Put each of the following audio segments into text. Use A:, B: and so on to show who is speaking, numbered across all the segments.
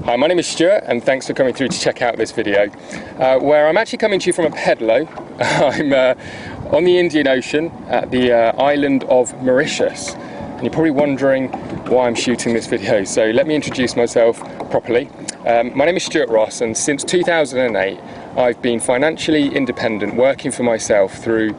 A: Hi, my name is Stuart and thanks for coming through to check out this video where I'm actually coming to you from a pedalo. I'm on the Indian Ocean at the island of Mauritius, and you're probably wondering why I'm shooting this video, so let me introduce myself properly. My name is Stuart Ross, and since 2008 I've been financially independent, working for myself through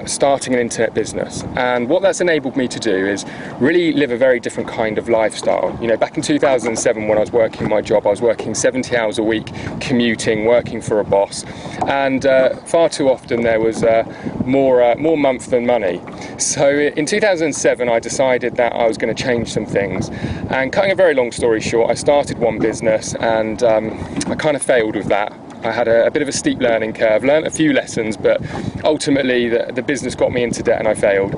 A: starting an internet business. And what that's enabled me to do is really live a very different kind of lifestyle. You know, back in 2007 when I was working my job, I was working 70 hours a week, commuting, working for a boss, and far too often there was more month than money. So in 2007 I decided that I was going to change some things, and cutting a very long story short, I started one business and I kind of failed with that. I had a bit of a steep learning curve, learned a few lessons, but ultimately the business got me into debt and I failed.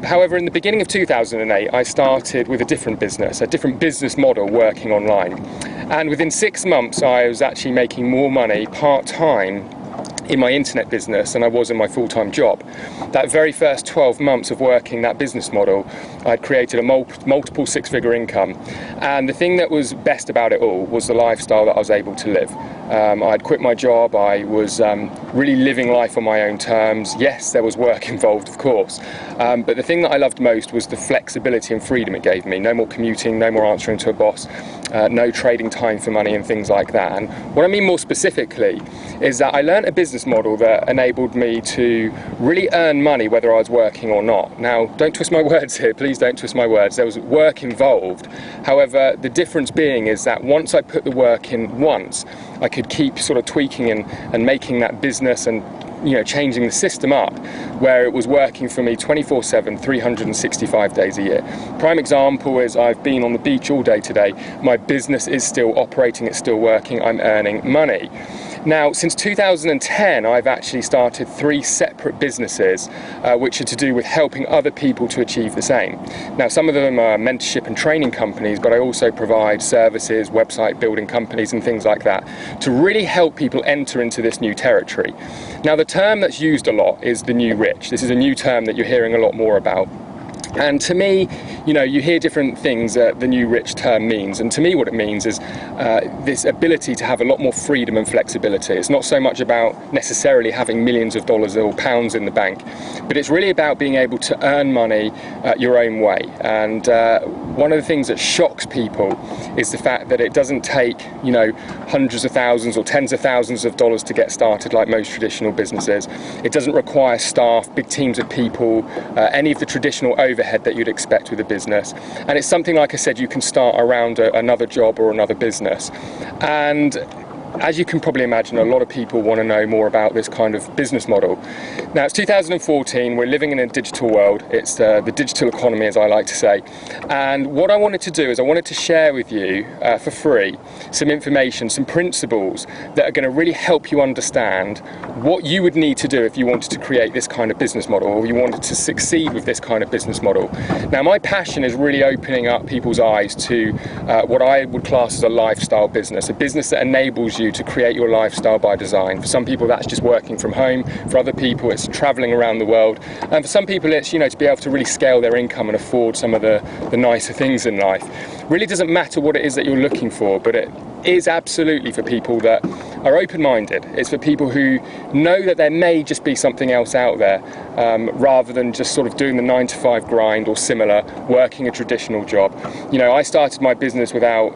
A: However, in the beginning of 2008, I started with a different business model working online. And within 6 months, I was actually making more money part-time in my internet business than I was in my full-time job. That very first 12 months of working that business model, I'd created a multiple six-figure income. And the thing that was best about it all was the lifestyle that I was able to live. I'd quit my job, I was really living life on my own terms. Yes, there was work involved, of course, but the thing that I loved most was the flexibility and freedom it gave me. No more commuting, no more answering to a boss, no trading time for money and things like that. And what I mean more specifically is that I learned a business model that enabled me to really earn money whether I was working or not. Now, don't twist my words here, please don't twist my words. There was work involved. However, the difference being is that once I put the work in once, I could keep sort of tweaking and making that business and, you know, changing the system up where it was working for me 24/7, 365 days a year. Prime example is I've been on the beach all day today. My business is still operating, it's still working, I'm earning money. Now, since 2010, I've actually started 3 separate businesses which are to do with helping other people to achieve the same. Now, some of them are mentorship and training companies, but I also provide services, website building companies and things like that to really help people enter into this new territory. Now, the term that's used a lot is the new rich. This is a new term that you're hearing a lot more about. And to me, you know, you hear different things that the new rich term means, and to me what it means is this ability to have a lot more freedom and flexibility. It's not so much about necessarily having millions of dollars or pounds in the bank, but it's really about being able to earn money your own way. And one of the things that shocks people is the fact that it doesn't take, you know, hundreds of thousands or tens of thousands of dollars to get started like most traditional businesses. It doesn't require staff, big teams of people, any of the traditional overhead that you'd expect with a business, and it's something, like I said, you can start around another job or another business. And as you can probably imagine, a lot of people want to know more about this kind of business model. Now, it's 2014, we're living in a digital world. It's the digital economy, as I like to say. And what I wanted to do is I wanted to share with you for free some information, some principles that are going to really help you understand what you would need to do if you wanted to create this kind of business model, or you wanted to succeed with this kind of business model. Now, my passion is really opening up people's eyes to what I would class as a lifestyle business, a business that enables you to create your lifestyle by design. For some people that's just working from home, for other people it's traveling around the world, and for some people it's, you know, to be able to really scale their income and afford some of the nicer things in life. Really doesn't matter what it is that you're looking for, but it is absolutely for people that are open-minded. It's for people who know that there may just be something else out there, rather than just sort of doing the 9-to-5 grind or similar, working a traditional job. You know, I started my business without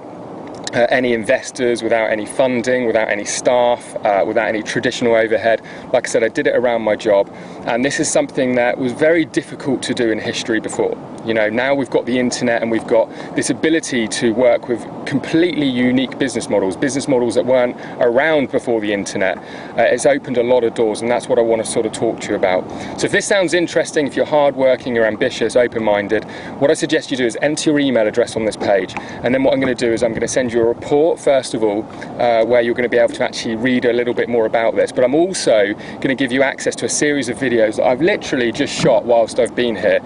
A: any investors, without any funding, without any staff, without any traditional overhead. Like I said, I did it around my job, and this is something that was very difficult to do in history before. You know, now we've got the internet and we've got this ability to work with completely unique business models that weren't around before the internet. It's opened a lot of doors, and that's what I want to sort of talk to you about. So if this sounds interesting, if you're hardworking, you're ambitious, open-minded, what I suggest you do is enter your email address on this page, and then what I'm going to do is I'm going to send you a report first of all, where you're going to be able to actually read a little bit more about this, but I'm also going to give you access to a series of videos that I've literally just shot whilst I've been here.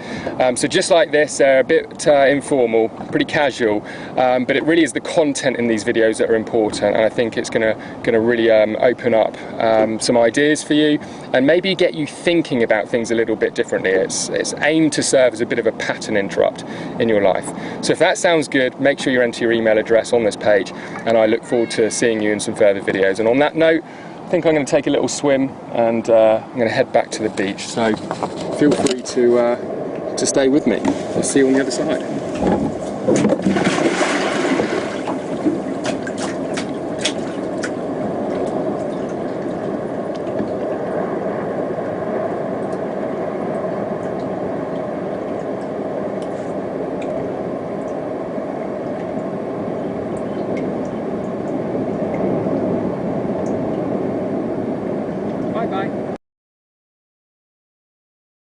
A: So just like this, they're a bit informal, pretty casual, but it really is the content in these videos that are important, and I think it's going to really open up some ideas for you and maybe get you thinking about things a little bit differently. It's aimed to serve as a bit of a pattern interrupt in your life. So if that sounds good, make sure you enter your email address on this page, and I look forward to seeing you in some further videos. And on that note, I think I'm going to take a little swim, and I'm going to head back to the beach. So feel free to stay with me. I'll see you on the other side.